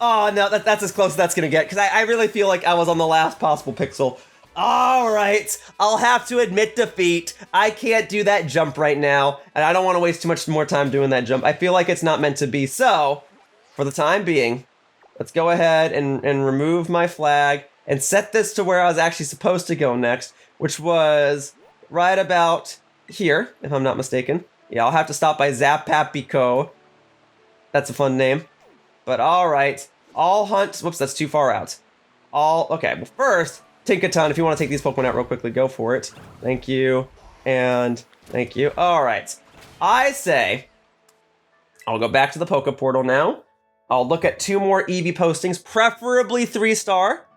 Oh, no, that's as close as that's gonna get, because I really feel like I was on the last possible pixel. All right, I'll have to admit defeat. I can't do that jump right now, and I don't want to waste too much more time doing that jump. I feel like it's not meant to be, so for the time being, let's go ahead and remove my flag and set this to where I was actually supposed to go next, which was right about here, if I'm not mistaken. Yeah, I'll have to stop by Zapapico. That's a fun name. But all right, I'll hunt. Whoops, that's too far out. Okay, well first, Tinkaton, if you want to take these Pokemon out real quickly, go for it. Thank you, and thank you. All right, I say I'll go back to the Poke Portal now. I'll look at 2 more Eevee postings, preferably 3-star.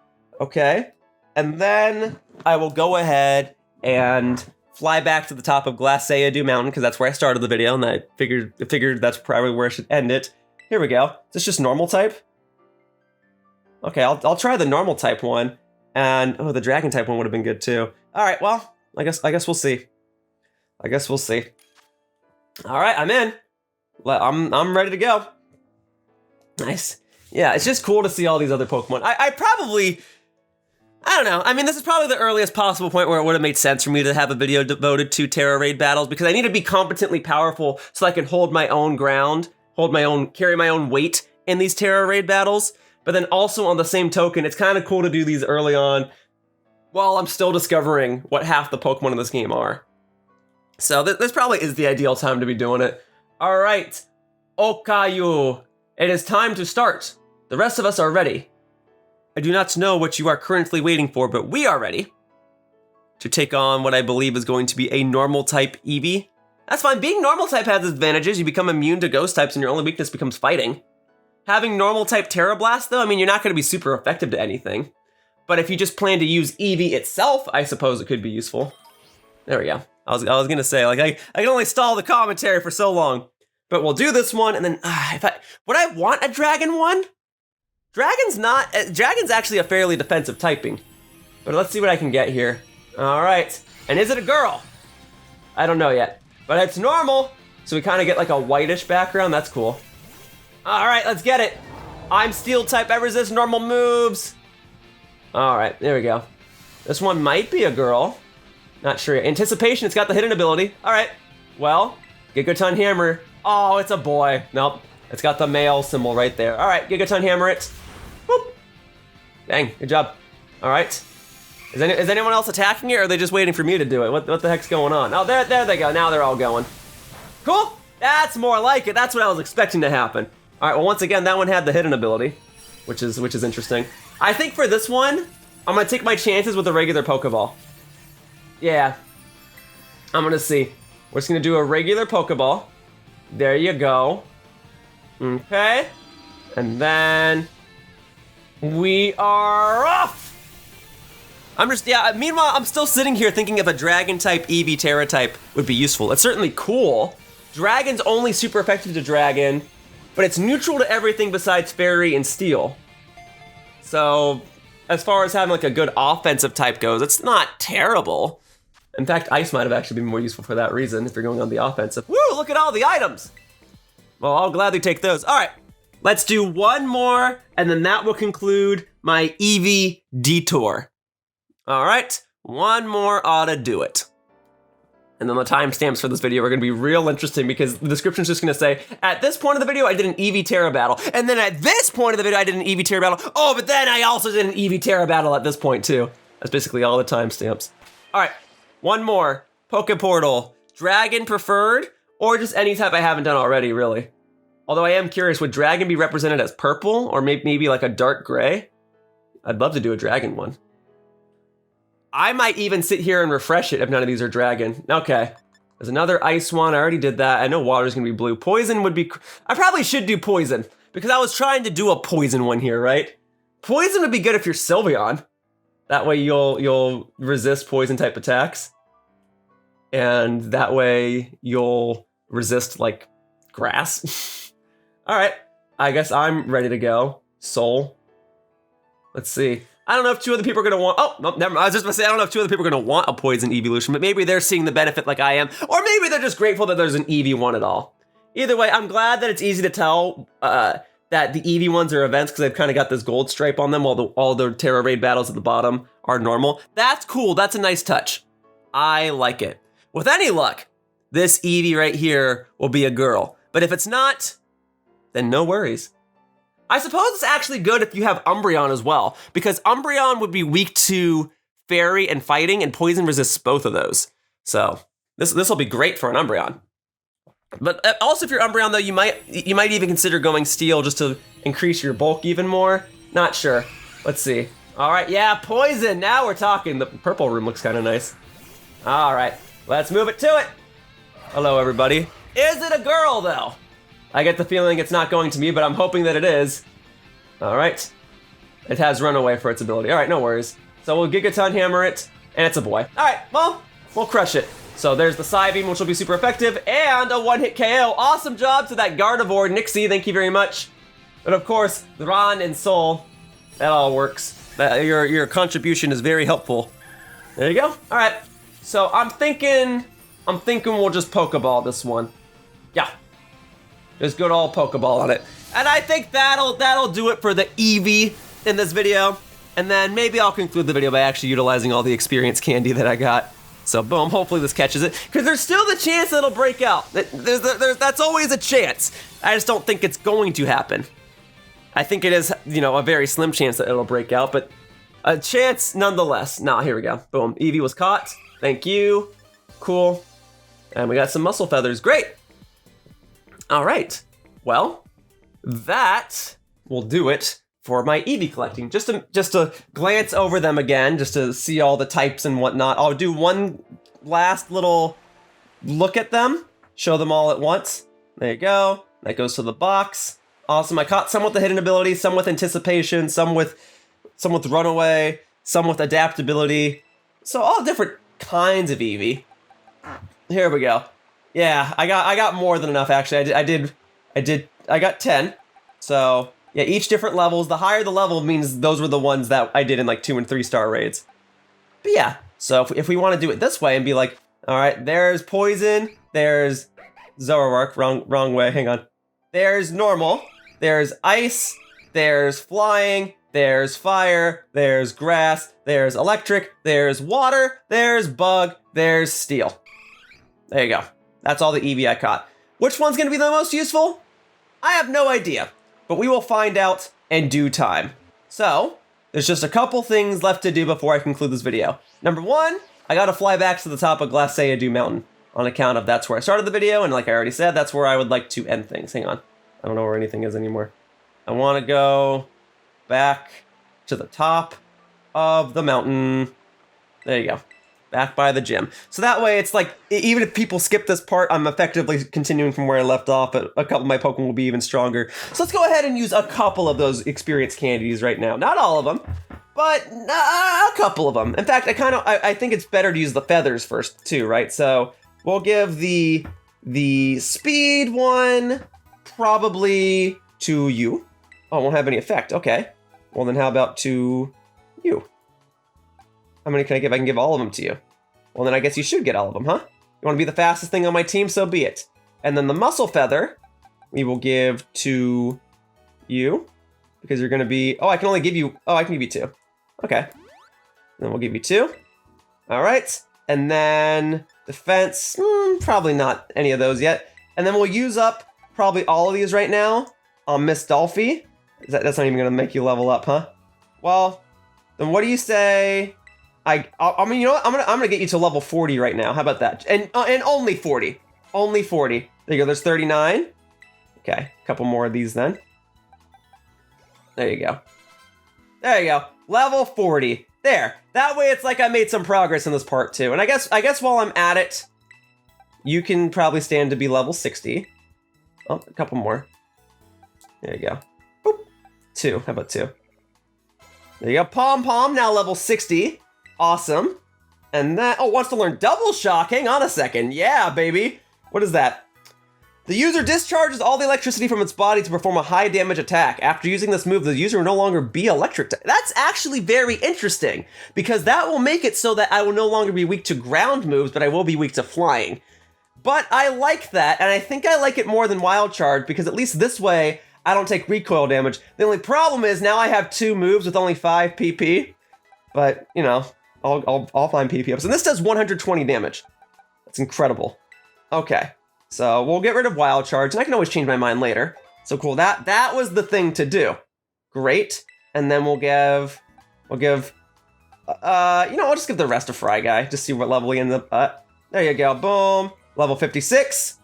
Okay, and then I will go ahead and fly back to the top of Glaceado Mountain, because that's where I started the video, and I figured that's probably where I should end it. Here we go. Is this just normal type? Okay, I'll try the normal type one. And oh, the dragon type one would have been good too. All right, well, I guess we'll see. I guess we'll see. All right, I'm in. I'm ready to go. Nice. Yeah, it's just cool to see all these other Pokemon. I don't know. I mean, this is probably the earliest possible point where it would have made sense for me to have a video devoted to Tera Raid Battles, because I need to be competently powerful so I can hold my own ground. Carry my own weight in these Tera Raid Battles, but then also on the same token, it's kind of cool to do these early on while I'm still discovering what half the Pokemon in this game are. So this probably is the ideal time to be doing it. All right, Okayu, it is time to start. The rest of us are ready. I do not know what you are currently waiting for, but we are ready to take on what I believe is going to be a normal type Eevee. That's fine. Being normal type has its advantages. You become immune to ghost types and your only weakness becomes fighting. Having normal type Terra Blast, though, I mean, you're not going to be super effective to anything. But if you just plan to use Eevee itself, I suppose it could be useful. There we go. I was going to say, like, I can only stall the commentary for so long. But we'll do this one, and then, would I want a dragon one? Dragon's actually a fairly defensive typing. But let's see what I can get here. All right. And is it a girl? I don't know yet. But it's normal, so we kind of get like a whitish background. That's cool. All right, let's get it. I'm steel type. I resist normal moves. All right, there we go. This one might be a girl. Not sure. Anticipation, it's got the hidden ability. All right, well, Gigaton Hammer. Oh, it's a boy. Nope, it's got the male symbol right there. All right, Gigaton Hammer it. Whoop. Dang, good job. All right. Is anyone else attacking it, or are they just waiting for me to do it? What the heck's going on? Oh, there they go. Now they're all going. Cool. That's more like it. That's what I was expecting to happen. All right. Well, once again, that one had the hidden ability, which is interesting. I think for this one, I'm gonna take my chances with a regular Pokeball. Yeah. I'm gonna see. We're just gonna do a regular Pokeball. There you go. Okay. And then we are off. Meanwhile, I'm still sitting here thinking if a dragon-type Eevee Tera type would be useful. It's certainly cool. Dragon's only super effective to dragon, but it's neutral to everything besides fairy and steel. So, as far as having like a good offensive type goes, it's not terrible. In fact, ice might have actually been more useful for that reason if you're going on the offensive. Woo, look at all the items. Well, I'll gladly take those. All right, let's do one more, and then that will conclude my Eevee Detour. All right, one more ought to do it. And then the timestamps for this video are gonna be real interesting because the description's just gonna say, at this point of the video, I did an Eevee Tera battle. And then at this point of the video, I did an Eevee Tera battle. Oh, but then I also did an Eevee Tera battle at this point too. That's basically all the timestamps. All right, one more. Poke Portal, Dragon preferred, or just any type I haven't done already, really. Although I am curious, would Dragon be represented as purple or maybe like a dark gray? I'd love to do a Dragon one. I might even sit here and refresh it if none of these are dragon. Okay. There's another ice one. I already did that. I know water's gonna be blue. Poison would be... I probably should do poison because I was trying to do a poison one here, right? Poison would be good if you're Sylveon. That way you'll resist poison type attacks. And that way you'll resist like grass. All right. I guess I'm ready to go. Soul. Let's see. I don't know if 2 other people are gonna want, oh, no, never mind. I was just gonna say, I don't know if 2 other people are gonna want a poison evolution, but maybe they're seeing the benefit like I am, or maybe they're just grateful that there's an Eevee one at all. Either way, I'm glad that it's easy to tell that the Eevee ones are events because they've kind of got this gold stripe on them while all the Tera Raid battles at the bottom are normal. That's cool. That's a nice touch. I like it. With any luck, this Eevee right here will be a girl. But if it's not, then no worries. I suppose it's actually good if you have Umbreon as well, because Umbreon would be weak to Fairy and Fighting, and Poison resists both of those. So this will be great for an Umbreon. But also, if you're Umbreon, though, you might even consider going Steel just to increase your bulk even more. Not sure. Let's see. All right, yeah, Poison. Now we're talking. The purple room looks kind of nice. All right, let's move it to it. Hello, everybody. Is it a girl, though? I get the feeling it's not going to be, but I'm hoping that it is. All right. It has Runaway for its ability. All right, no worries. So we'll Gigaton Hammer it, and it's a boy. All right, well, we'll crush it. So there's the Psybeam, which will be super effective, and a one-hit KO. Awesome job to that Gardevoir, Nixie. Thank you very much. But of course, Ron and Soul, that all works. Your contribution is very helpful. There you go. All right. So I'm thinking we'll just Pokeball this one. Yeah. Just good old Pokeball on it. And I think that'll do it for the Eevee in this video. And then maybe I'll conclude the video by actually utilizing all the experience candy that I got. So boom, hopefully this catches it. Because there's still the chance that it'll break out. That's always a chance. I just don't think it's going to happen. I think it is, a very slim chance that it'll break out, but a chance nonetheless. Now, here we go. Boom, Eevee was caught. Thank you. Cool. And we got some muscle feathers. Great. All right. Well, that will do it for my Eevee collecting. Just to glance over them again, just to see all the types and whatnot. I'll do one last little look at them, show them all at once. There you go. That goes to the box. Awesome. I caught some with the hidden ability, some with anticipation, some with runaway, some with adaptability. So all different kinds of Eevee. Here we go. Yeah, I got more than enough actually. I got 10. So yeah, each different levels. The higher the level means those were the ones that I did in like 2 and 3 star raids. But yeah, so if we want to do it this way and be like, all right, there's Poison, there's Zoroark, wrong way, hang on. There's normal, there's ice, there's flying, there's fire, there's grass, there's electric, there's water, there's bug, there's steel. There you go. That's all the Eevee I caught. Which one's going to be the most useful? I have no idea, but we will find out in due time. So, there's just a couple things left to do before I conclude this video. Number one, I gotta fly back to the top of Glaceado Mountain on account of that's where I started the video, and like I already said, that's where I would like to end things. Hang on. I don't know where anything is anymore. I want to go back to the top of the mountain. There you go. Back by the gym. So that way it's like, even if people skip this part, I'm effectively continuing from where I left off, but a couple of my Pokemon will be even stronger. So let's go ahead and use a couple of those experience candies right now. Not all of them, but a couple of them. In fact, I think it's better to use the feathers first too, right? So we'll give the speed one probably to you. Oh, it won't have any effect. Okay. Well, then how about to you? How many can I give? I can give all of them to you. Well, then I guess you should get all of them, huh? You want to be the fastest thing on my team? So be it. And then the muscle feather, we will give to you. Because you're going to be... Oh, I can only give you... Oh, I can give you 2. Okay. Then we'll give you 2. All right. And then defense, probably not any of those yet. And then we'll use up probably all of these right now on Miss Dolphy. That's not even going to make you level up, huh? Well, then what do you say... I mean, you know what? I'm gonna get you to level 40 right now. How about that? And only 40. Only 40. There you go. There's 39. Okay, a couple more of these then. There you go. There you go. Level 40. There. That way it's like I made some progress in this part too. And I guess while I'm at it, you can probably stand to be level 60. Oh, a couple more. There you go. Boop. 2. How about 2? There you go. Pom Pom, now level 60. Awesome. And that, oh, wants to learn Double Shock. Hang on a second. Yeah, baby. What is that? The user discharges all the electricity from its body to perform a high damage attack. After using this move, the user will no longer be electric. That's actually very interesting, because that will make it so that I will no longer be weak to ground moves, but I will be weak to flying. But I like that, and I think I like it more than Wild Charge, because at least this way, I don't take recoil damage. The only problem is now I have 2 moves with only 5 PP. But, you know, I'll find PP ups. And this does 120 damage. That's incredible. Okay, so we'll get rid of Wild Charge, and I can always change my mind later. So cool, that was the thing to do. Great, and then we'll give, I'll just give the rest to Fry Guy, just see what level he ends up at. There you go, boom, level 56.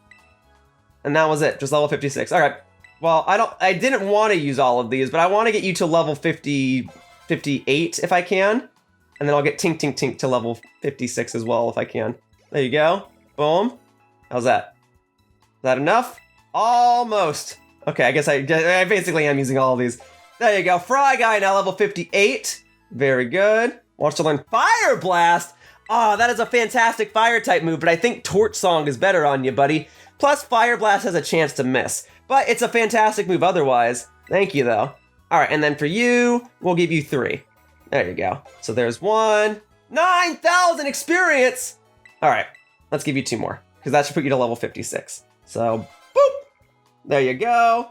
And that was it, just level 56. All right, well, I didn't want to use all of these, but I want to get you to level 58 if I can. And then I'll get Tink Tink Tink to level 56 as well if I can. There you go, boom. How's that? Is that enough? Almost. Okay, I guess I basically am using all of these. There you go, Fry Guy now level 58. Very good. Wants to learn Fire Blast. Ah, that is a fantastic fire type move, but I think Torch Song is better on you, buddy. Plus, Fire Blast has a chance to miss, but it's a fantastic move otherwise. Thank you, though. All right, and then for you, we'll give you 3. There you go. So there's 1. 9,000 experience. All right, let's give you 2 more, because that should put you to level 56. So, boop. There you go.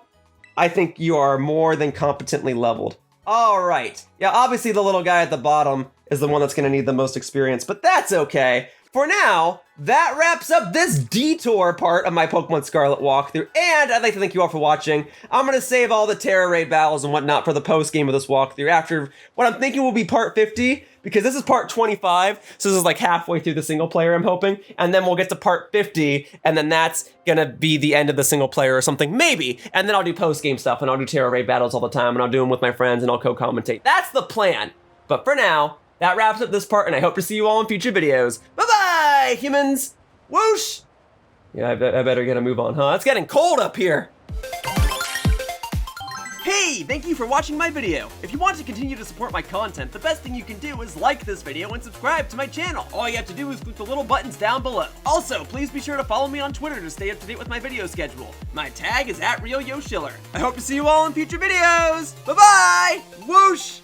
I think you are more than competently leveled. All right. Yeah, obviously the little guy at the bottom is the one that's going to need the most experience, but that's okay. For now, that wraps up this detour part of my Pokemon Scarlet walkthrough, and I'd like to thank you all for watching. I'm going to save all the Tera Raid battles and whatnot for the post-game of this walkthrough after what I'm thinking will be part 50, because this is part 25, so this is like halfway through the single player, I'm hoping, and then we'll get to part 50, and then that's going to be the end of the single player or something, maybe, and then I'll do post-game stuff, and I'll do Tera Raid battles all the time, and I'll do them with my friends, and I'll co-commentate. That's the plan, but for now, that wraps up this part, and I hope to see you all in future videos. Bye-bye, humans! Whoosh! Yeah, I better get a move on, huh? It's getting cold up here! Hey, thank you for watching my video. If you want to continue to support my content, the best thing you can do is like this video and subscribe to my channel. All you have to do is click the little buttons down below. Also, please be sure to follow me on Twitter to stay up to date with my video schedule. My tag is @RealYoshiller. I hope to see you all in future videos! Bye-bye! Whoosh!